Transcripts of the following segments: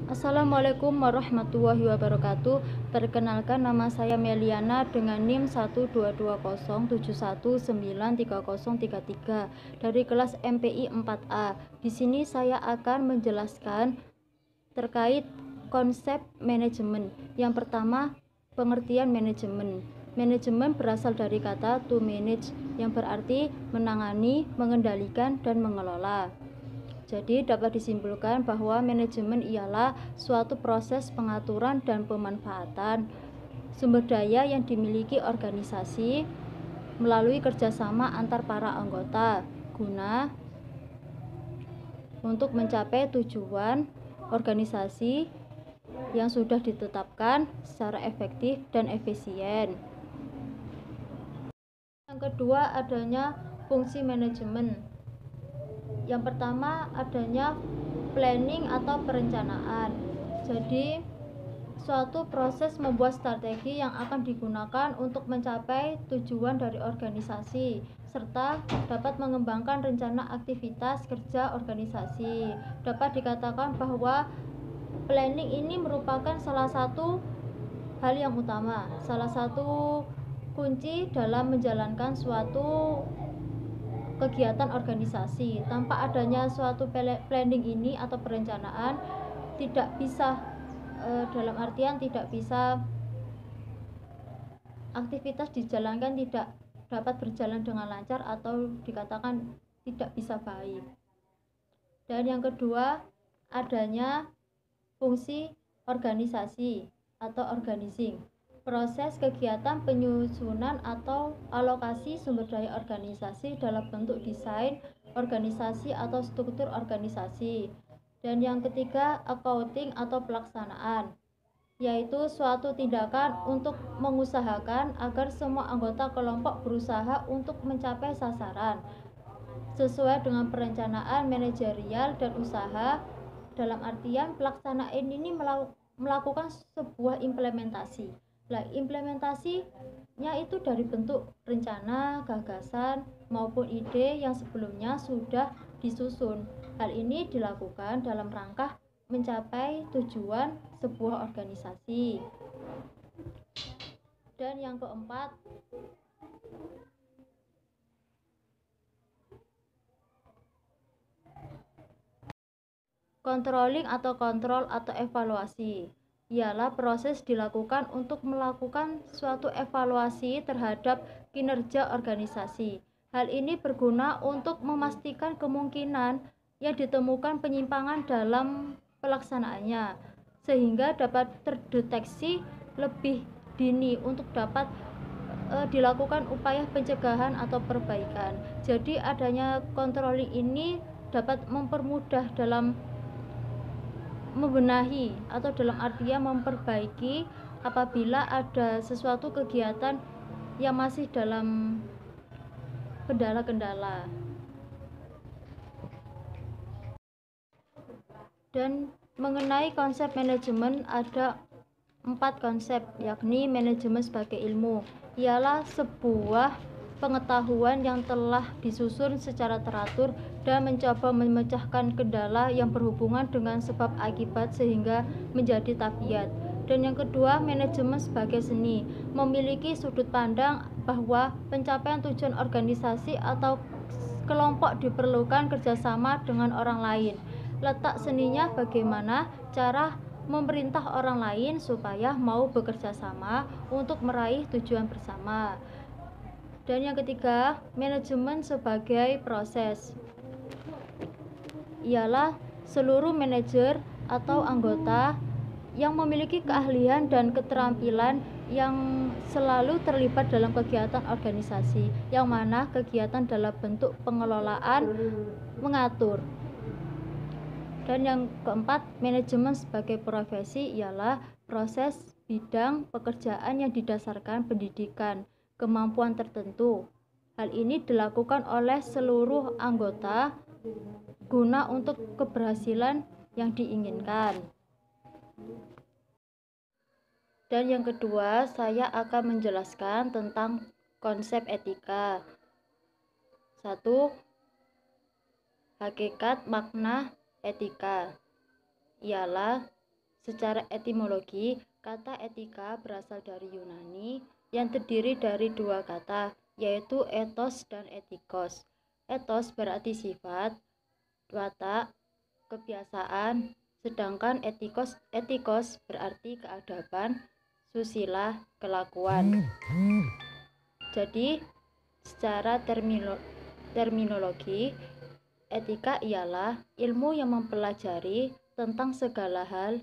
Assalamualaikum warahmatullahi wabarakatuh. Perkenalkan, nama saya Meliana dengan NIM 12207193033 dari kelas MPI 4A. Di sini saya akan menjelaskan terkait konsep manajemen. Yang pertama, pengertian manajemen. Manajemen berasal dari kata to manage, yang berarti menangani, mengendalikan, dan mengelola. Jadi dapat disimpulkan bahwa manajemen ialah suatu proses pengaturan dan pemanfaatan sumber daya yang dimiliki organisasi melalui kerjasama antar para anggota guna untuk mencapai tujuan organisasi yang sudah ditetapkan secara efektif dan efisien. Yang kedua, adanya fungsi manajemen. Yang pertama, adanya planning atau perencanaan. Jadi suatu proses membuat strategi yang akan digunakan untuk mencapai tujuan dari organisasi serta dapat mengembangkan rencana aktivitas kerja organisasi. Dapat dikatakan bahwa planning ini merupakan salah satu hal yang utama, salah satu kunci dalam menjalankan suatu kegiatan organisasi. Tanpa adanya suatu planning ini atau perencanaan, tidak bisa dalam artian tidak bisa aktivitas dijalankan, tidak dapat berjalan dengan lancar atau dikatakan tidak bisa baik. Dan yang kedua, adanya fungsi organisasi atau organizing. Proses kegiatan penyusunan atau alokasi sumber daya organisasi dalam bentuk desain organisasi atau struktur organisasi. Dan yang ketiga, accounting atau pelaksanaan, yaitu suatu tindakan untuk mengusahakan agar semua anggota kelompok berusaha untuk mencapai sasaran sesuai dengan perencanaan manajerial dan usaha. Dalam artian pelaksanaan ini melakukan sebuah implementasi. Nah, implementasinya itu dari bentuk rencana, gagasan, maupun ide yang sebelumnya sudah disusun. Hal ini dilakukan dalam rangka mencapai tujuan sebuah organisasi. Dan yang keempat, controlling atau kontrol atau evaluasi ialah proses dilakukan untuk melakukan suatu evaluasi terhadap kinerja organisasi. Hal ini berguna untuk memastikan kemungkinan yang ditemukan penyimpangan dalam pelaksanaannya, sehingga dapat terdeteksi lebih dini untuk dapat dilakukan upaya pencegahan atau perbaikan. Jadi adanya controlling ini dapat mempermudah dalam membenahi atau dalam artian memperbaiki apabila ada sesuatu kegiatan yang masih dalam kendala-kendala. Dan mengenai konsep manajemen, ada 4 konsep, yakni manajemen sebagai ilmu ialah sebuah pengetahuan yang telah disusun secara teratur dan mencoba memecahkan kendala yang berhubungan dengan sebab akibat sehingga menjadi tabiat. Dan yang kedua, manajemen sebagai seni, memiliki sudut pandang bahwa pencapaian tujuan organisasi atau kelompok diperlukan kerjasama dengan orang lain. Letak seninya bagaimana cara memerintah orang lain supaya mau bekerja sama untuk meraih tujuan bersama. Dan yang ketiga, manajemen sebagai proses ialah seluruh manajer atau anggota yang memiliki keahlian dan keterampilan yang selalu terlibat dalam kegiatan organisasi, yang mana kegiatan dalam bentuk pengelolaan, mengatur. Dan yang keempat, manajemen sebagai profesi ialah proses bidang pekerjaan yang didasarkan pendidikan, kemampuan tertentu. Hal ini dilakukan oleh seluruh anggota guna untuk keberhasilan yang diinginkan. Dan yang kedua, saya akan menjelaskan tentang konsep etika. 1. Hakikat makna etika ialah Secara etimologi, kata etika berasal dari Yunani yang terdiri dari dua kata, yaitu ethos dan etikos. Ethos berarti sifat, watak, kebiasaan, sedangkan etikos berarti keadaban, susila, kelakuan. Jadi, secara terminologi, etika ialah ilmu yang mempelajari tentang segala hal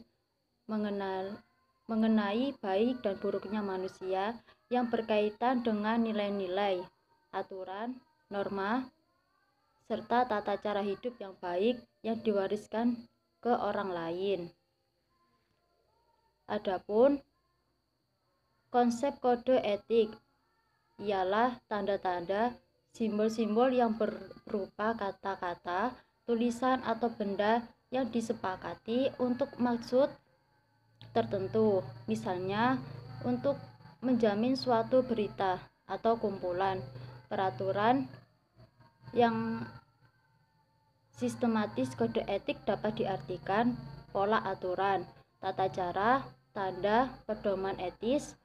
mengenai baik dan buruknya manusia yang berkaitan dengan nilai-nilai, aturan, norma, serta tata cara hidup yang baik yang diwariskan ke orang lain. Adapun konsep kode etik ialah tanda-tanda, simbol-simbol yang berupa kata-kata, tulisan atau benda yang disepakati untuk maksud tertentu, misalnya untuk menjamin suatu berita atau kumpulan peraturan yang sistematis. Kode etik dapat diartikan pola aturan, tata cara, tanda, pedoman etis,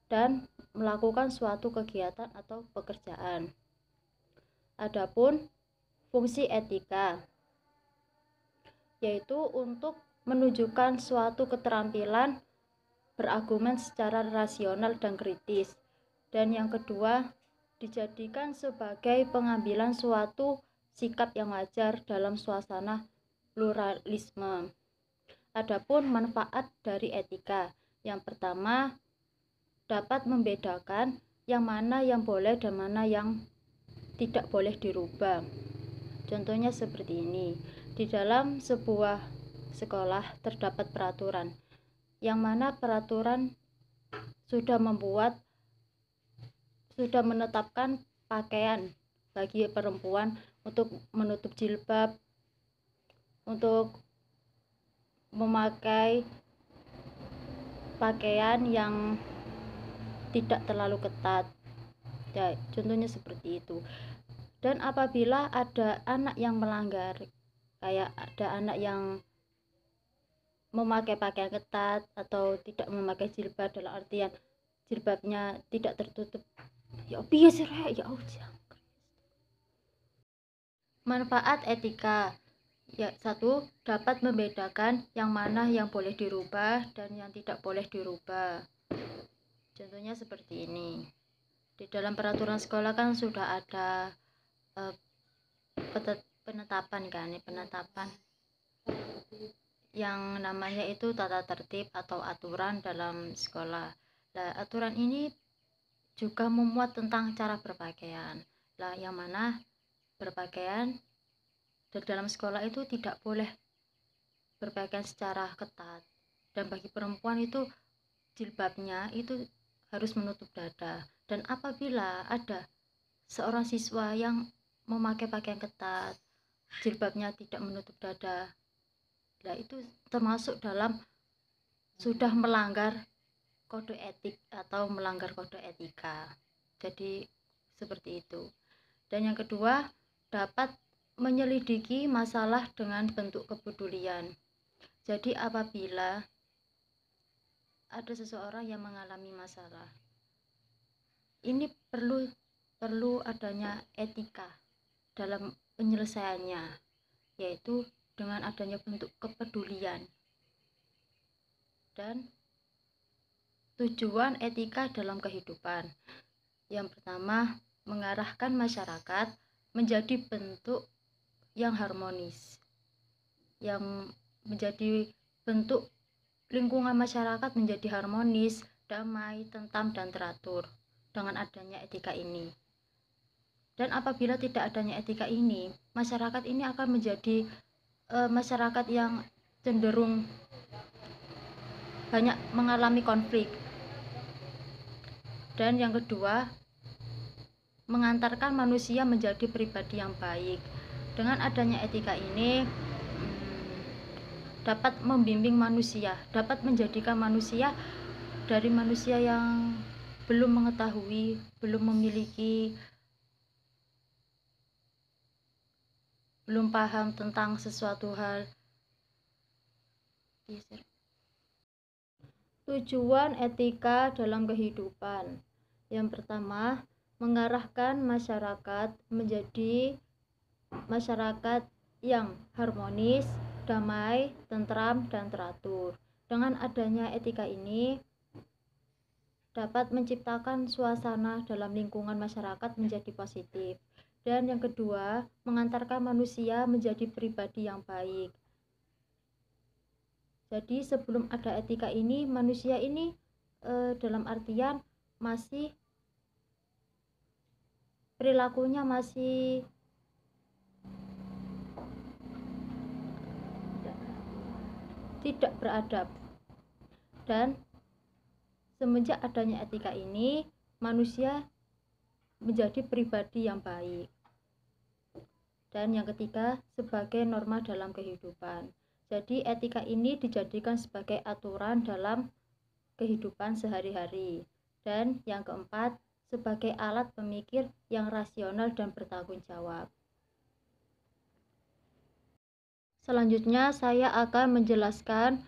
dan melakukan suatu kegiatan atau pekerjaan. Adapun fungsi etika yaitu untuk menunjukkan suatu keterampilan berargumen secara rasional dan kritis. Dan yang kedua, dijadikan sebagai pengambilan suatu sikap yang wajar dalam suasana pluralisme. Adapun manfaat dari etika, yang pertama, dapat membedakan yang mana yang boleh dan mana yang tidak boleh dirubah. Contohnya seperti ini. Di dalam sebuah sekolah terdapat peraturan, yang mana peraturan sudah menetapkan pakaian bagi perempuan untuk menutup jilbab, untuk memakai pakaian yang tidak terlalu ketat. Ya, contohnya seperti itu. Dan apabila ada anak yang melanggar, kayak ada anak yang memakai pakaian ketat atau tidak memakai jilbab, dalam artian jilbabnya tidak tertutup, ya biasa ya. Manfaat etika, ya, satu, dapat membedakan yang mana yang boleh dirubah dan yang tidak boleh dirubah. Contohnya seperti ini. Di dalam peraturan sekolah kan sudah ada penetapan yang namanya itu tata tertib atau aturan dalam sekolah. Nah, aturan ini juga memuat tentang cara berpakaian. Nah, yang mana berpakaian di dalam sekolah itu tidak boleh berpakaian secara ketat. Dan bagi perempuan itu jilbabnya itu harus menutup dada. Dan apabila ada seorang siswa yang memakai pakaian ketat, jilbabnya tidak menutup dada, nah itu termasuk dalam sudah melanggar kode etik atau melanggar kode etika. Jadi seperti itu. Dan yang kedua, dapat menyelidiki masalah dengan bentuk kepedulian. Jadi apabila ada seseorang yang mengalami masalah, ini perlu adanya etika dalam penyelesaiannya, yaitu dengan adanya bentuk kepedulian. Dan tujuan etika dalam kehidupan, yang pertama, mengarahkan masyarakat menjadi bentuk yang harmonis, yang menjadi bentuk lingkungan masyarakat menjadi harmonis, damai, tentram, dan teratur dengan adanya etika ini. Dan apabila tidak adanya etika ini, masyarakat ini akan menjadi masyarakat yang cenderung banyak mengalami konflik. Dan yang kedua, mengantarkan manusia menjadi pribadi yang baik. Dengan adanya etika ini dapat membimbing manusia, dapat menjadikan manusia dari manusia yang belum mengetahui, belum memiliki, belum paham tentang sesuatu hal, Tujuan etika dalam kehidupan. Yang pertama, mengarahkan masyarakat menjadi masyarakat yang harmonis, damai, tentram, dan teratur. Dengan adanya etika ini dapat menciptakan suasana dalam lingkungan masyarakat menjadi positif. Dan yang kedua, mengantarkan manusia menjadi pribadi yang baik. Jadi sebelum ada etika ini, manusia ini dalam artian masih perilakunya masih tidak beradab. Dan semenjak adanya etika ini, manusia menjadi pribadi yang baik. Dan yang ketiga, sebagai norma dalam kehidupan. Jadi etika ini dijadikan sebagai aturan dalam kehidupan sehari-hari. Dan yang keempat, sebagai alat pemikir yang rasional dan bertanggung jawab. Selanjutnya saya akan menjelaskan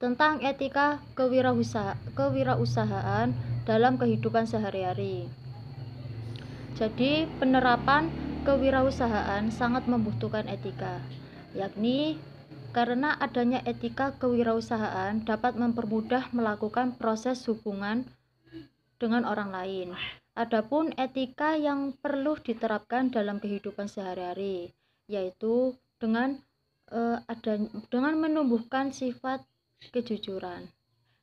tentang etika kewirausahaan dalam kehidupan sehari-hari. Jadi penerapan kewirausahaan sangat membutuhkan etika, yakni karena adanya etika kewirausahaan dapat mempermudah melakukan proses hubungan dengan orang lain. Adapun etika yang perlu diterapkan dalam kehidupan sehari-hari, yaitu dengan menumbuhkan sifat kejujuran.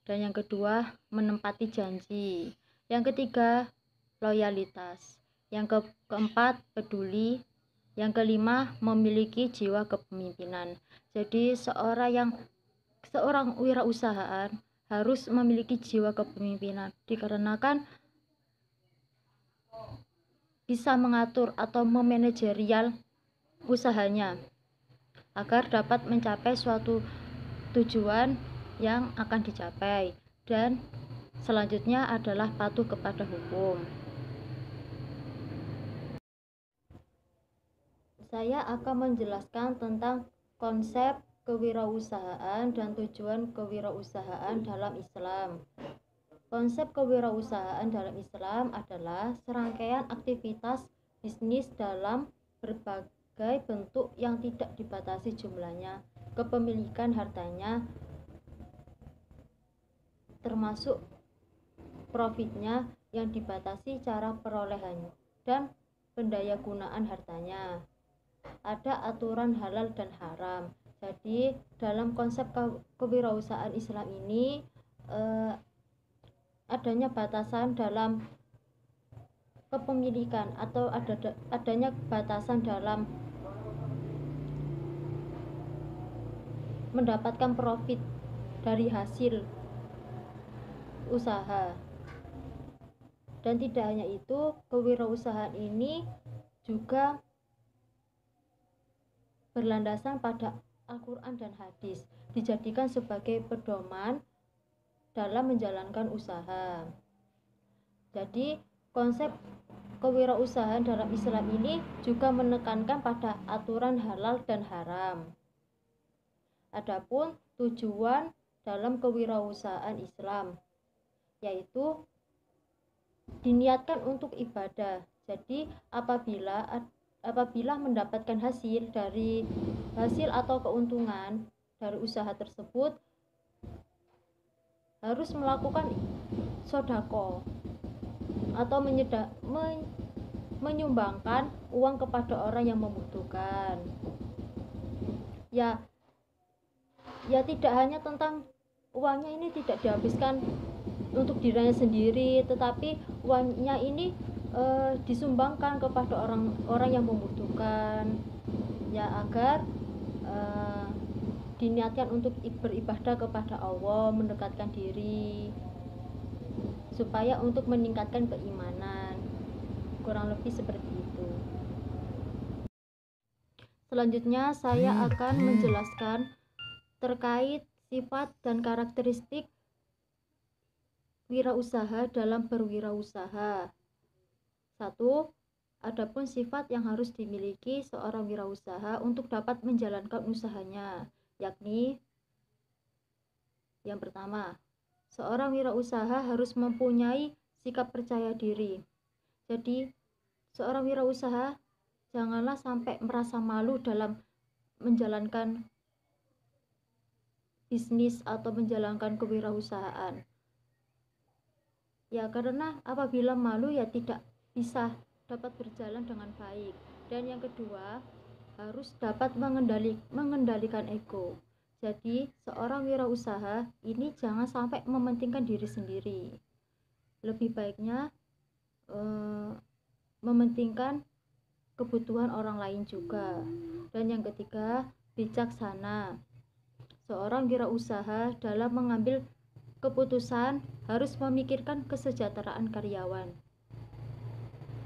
Dan yang kedua, menempati janji. Yang ketiga, loyalitas. Yang keempat, peduli. Yang kelima, memiliki jiwa kepemimpinan. Jadi seorang wirausahaan harus memiliki jiwa kepemimpinan, dikarenakan bisa mengatur atau memanajerial usahanya agar dapat mencapai suatu tujuan yang akan dicapai. Dan selanjutnya adalah patuh kepada hukum. Saya akan menjelaskan tentang konsep kewirausahaan dan tujuan kewirausahaan dalam Islam. Konsep kewirausahaan dalam Islam adalah serangkaian aktivitas bisnis dalam berbagai bentuk yang tidak dibatasi jumlahnya, kepemilikan hartanya, termasuk profitnya yang dibatasi cara perolehannya dan pendayagunaan hartanya. Ada aturan halal dan haram. Jadi dalam konsep kewirausahaan Islam ini adanya batasan dalam kepemilikan atau adanya batasan dalam mendapatkan profit dari hasil usaha. Dan tidak hanya itu, kewirausahaan ini juga berlandasan pada Al-Quran dan hadis, dijadikan sebagai pedoman dalam menjalankan usaha. Jadi konsep kewirausahaan dalam Islam ini juga menekankan pada aturan halal dan haram. Adapun tujuan dalam kewirausahaan Islam, yaitu diniatkan untuk ibadah. Jadi apabila mendapatkan hasil atau keuntungan dari usaha tersebut, harus melakukan sodako atau menyumbangkan uang kepada orang yang membutuhkan. Ya tidak hanya tentang uangnya ini tidak dihabiskan untuk dirinya sendiri, tetapi uangnya ini disumbangkan kepada orang yang membutuhkan, ya agar diniatkan untuk beribadah kepada Allah, mendekatkan diri, supaya untuk meningkatkan keimanan. Kurang lebih seperti itu. Selanjutnya saya akan menjelaskan terkait sifat dan karakteristik wirausaha dalam berwirausaha. 1. Adapun sifat yang harus dimiliki seorang wirausaha untuk dapat menjalankan usahanya, yakni Yang pertama, seorang wirausaha harus mempunyai sikap percaya diri. Jadi, seorang wirausaha janganlah sampai merasa malu dalam menjalankan bisnis atau menjalankan kewirausahaan. Ya, karena apabila malu ya tidak bisa dapat berjalan dengan baik. Dan yang kedua, harus dapat mengendalikan ego. Jadi, seorang wirausaha ini jangan sampai mementingkan diri sendiri. Lebih baiknya mementingkan kebutuhan orang lain juga. Dan yang ketiga, bijaksana. Seorang wirausaha dalam mengambil keputusan harus memikirkan kesejahteraan karyawan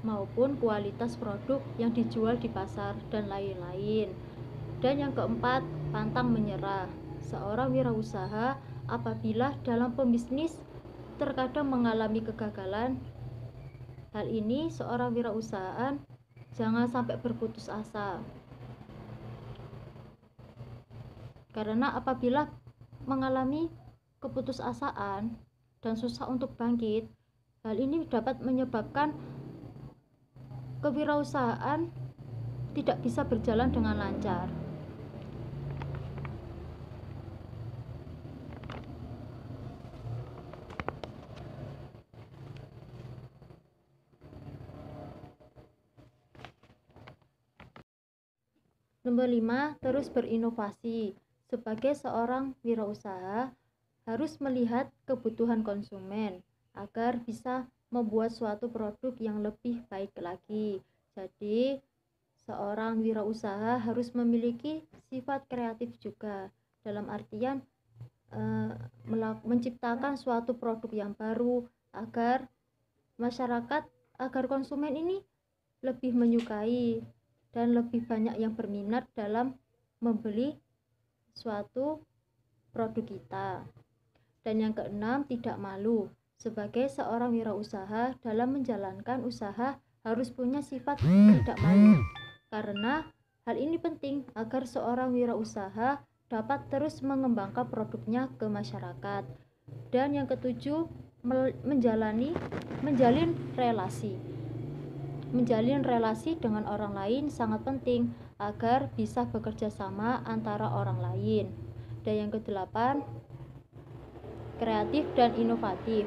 maupun kualitas produk yang dijual di pasar dan lain-lain. Dan yang keempat, pantang menyerah. Seorang wirausaha apabila dalam pembisnis terkadang mengalami kegagalan, hal ini seorang wirausahaan jangan sampai berputus asa. Karena apabila mengalami keputusasaan dan susah untuk bangkit, hal ini dapat menyebabkan kewirausahaan tidak bisa berjalan dengan lancar. Nomor 5, terus berinovasi. Sebagai seorang wirausaha harus melihat kebutuhan konsumen agar bisa membuat suatu produk yang lebih baik lagi. Jadi, seorang wirausaha harus memiliki sifat kreatif juga, dalam artian menciptakan suatu produk yang baru agar masyarakat, agar konsumen ini lebih menyukai dan lebih banyak yang berminat dalam membeli suatu produk kita. Dan yang keenam, tidak malu. Sebagai seorang wirausaha dalam menjalankan usaha harus punya sifat tidak malu. Karena hal ini penting agar seorang wirausaha dapat terus mengembangkan produknya ke masyarakat. Dan yang ketujuh, menjalin relasi. Menjalin relasi dengan orang lain sangat penting agar bisa bekerja sama antara orang lain. Dan yang kedelapan, kreatif dan inovatif.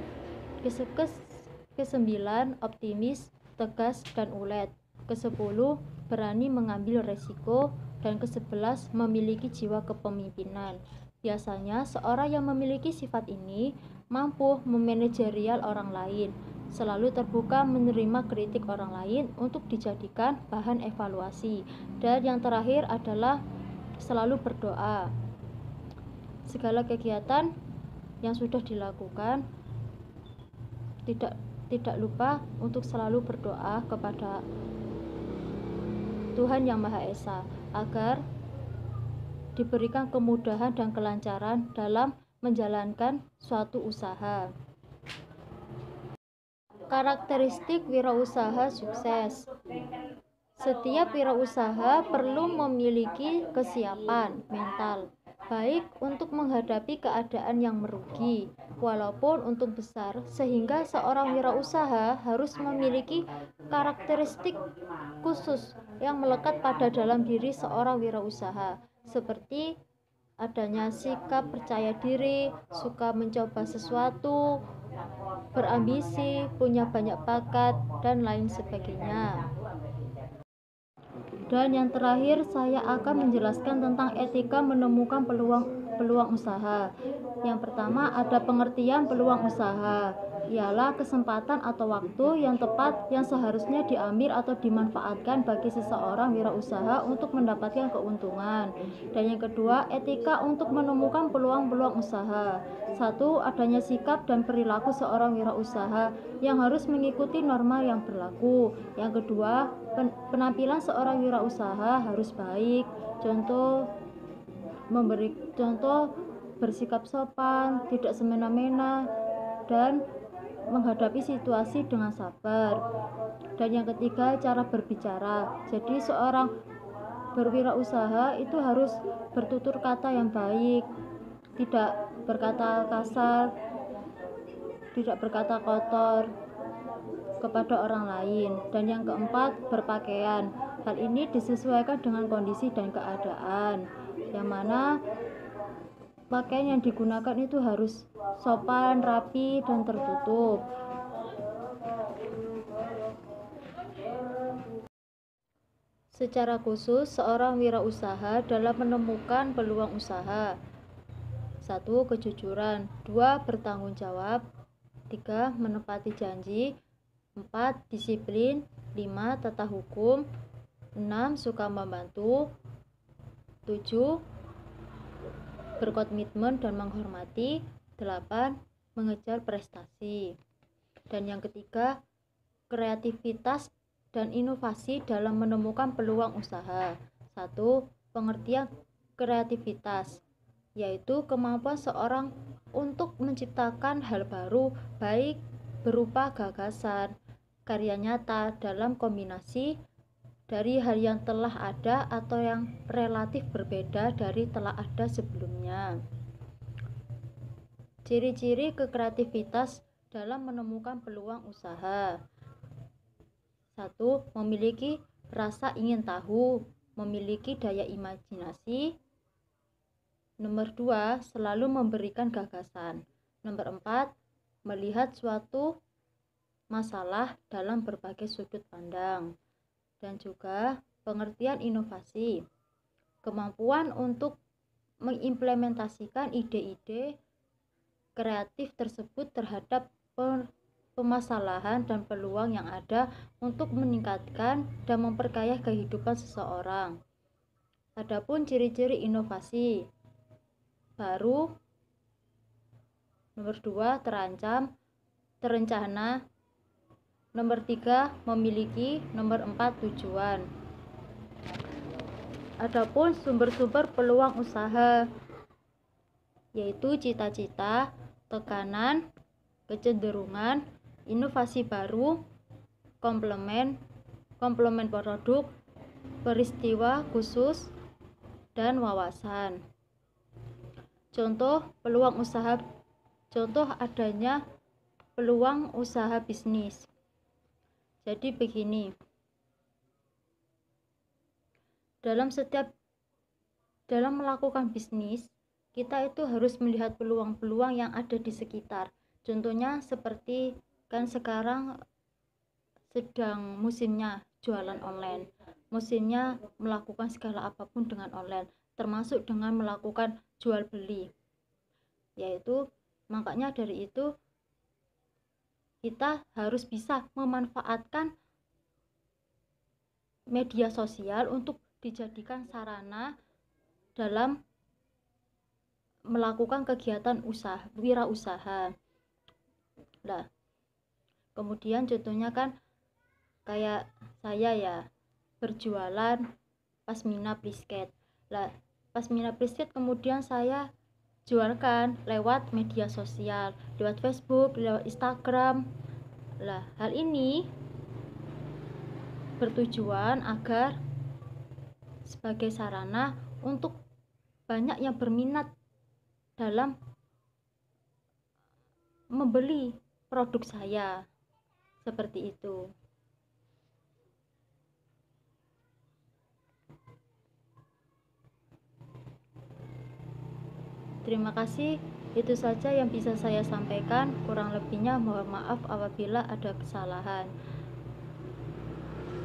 Kesembilan, optimis, tegas dan ulet. Kesepuluh, berani mengambil resiko. Dan ke-11, memiliki jiwa kepemimpinan. Biasanya seorang yang memiliki sifat ini mampu memanajerial orang lain, selalu terbuka menerima kritik orang lain untuk dijadikan bahan evaluasi. Dan yang terakhir adalah selalu berdoa. Segala kegiatan yang sudah dilakukan tidak lupa untuk selalu berdoa kepada Tuhan Yang Maha Esa agar diberikan kemudahan dan kelancaran dalam menjalankan suatu usaha. Karakteristik wirausaha sukses. Setiap wirausaha perlu memiliki kesiapan mental baik untuk menghadapi keadaan yang merugi walaupun untung besar, sehingga seorang wirausaha harus memiliki karakteristik khusus yang melekat pada dalam diri seorang wirausaha, seperti adanya sikap percaya diri, suka mencoba sesuatu, berambisi, punya banyak bakat, dan lain sebagainya. Dan yang terakhir, saya akan menjelaskan tentang etika menemukan peluang usaha. Yang pertama, ada pengertian peluang usaha, ialah kesempatan atau waktu yang tepat yang seharusnya diambil atau dimanfaatkan bagi seseorang wirausaha untuk mendapatkan keuntungan. Dan yang kedua, etika untuk menemukan peluang-peluang usaha. Satu, adanya sikap dan perilaku seorang wirausaha yang harus mengikuti norma yang berlaku. Yang kedua, penampilan seorang wirausaha harus baik, contoh bersikap sopan, tidak semena-mena, dan menghadapi situasi dengan sabar. Dan yang ketiga, cara berbicara. Jadi seorang berwirausaha itu harus bertutur kata yang baik tidak berkata kasar, tidak berkata kotor kepada orang lain. Dan yang keempat, berpakaian. Hal ini disesuaikan dengan kondisi dan keadaan, yang mana pakaian yang digunakan itu harus sopan, rapi, dan tertutup. Secara khusus, seorang wirausaha dalam menemukan peluang usaha: 1. Kejujuran. 2. Bertanggung jawab. 3. Menepati janji. 4. Disiplin. 5. Tata hukum. 6. Suka membantu. 7. Berkomitmen dan menghormati. 8. Mengejar prestasi. Dan yang ketiga, kreativitas dan inovasi dalam menemukan peluang usaha. 1. Pengertian kreativitas, yaitu kemampuan seorang untuk menciptakan hal baru, baik berupa gagasan, karya nyata dalam kombinasi dari hal yang telah ada atau yang relatif berbeda dari telah ada sebelumnya. Ciri-ciri kekreativitas dalam menemukan peluang usaha: 1. Memiliki rasa ingin tahu, memiliki daya imajinasi. Nomor 2, selalu memberikan gagasan. Nomor 4, melihat suatu masalah dalam berbagai sudut pandang. Dan juga pengertian inovasi, kemampuan untuk mengimplementasikan ide-ide kreatif tersebut terhadap permasalahan dan peluang yang ada untuk meningkatkan dan memperkaya kehidupan seseorang. Adapun ciri-ciri inovasi baru: nomor 2, terancam, terencana. Nomor 3, memiliki. Nomor 4, tujuan. Adapun sumber-sumber peluang usaha, yaitu cita-cita, tekanan, kecenderungan, inovasi baru, komplement produk, peristiwa khusus, dan wawasan. Contoh peluang usaha, contoh adanya peluang usaha bisnis. Jadi begini, dalam melakukan bisnis, kita itu harus melihat peluang-peluang yang ada di sekitar. Contohnya seperti kan sekarang sedang musimnya jualan online, musimnya melakukan segala apapun dengan online, termasuk dengan melakukan jual beli. Yaitu makanya dari itu kita harus bisa memanfaatkan media sosial untuk dijadikan sarana dalam melakukan kegiatan wirausaha. Nah, kemudian contohnya kan kayak saya ya, berjualan pasmina brisket. Lah, pasmina brisket kemudian saya jualkan lewat media sosial, lewat Facebook, lewat Instagram. Lah, hal ini bertujuan agar sebagai sarana untuk banyak yang berminat dalam membeli produk saya, seperti itu. Terima kasih, itu saja yang bisa saya sampaikan. Kurang lebihnya mohon maaf apabila ada kesalahan.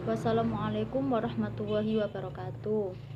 Wassalamualaikum warahmatullahi wabarakatuh.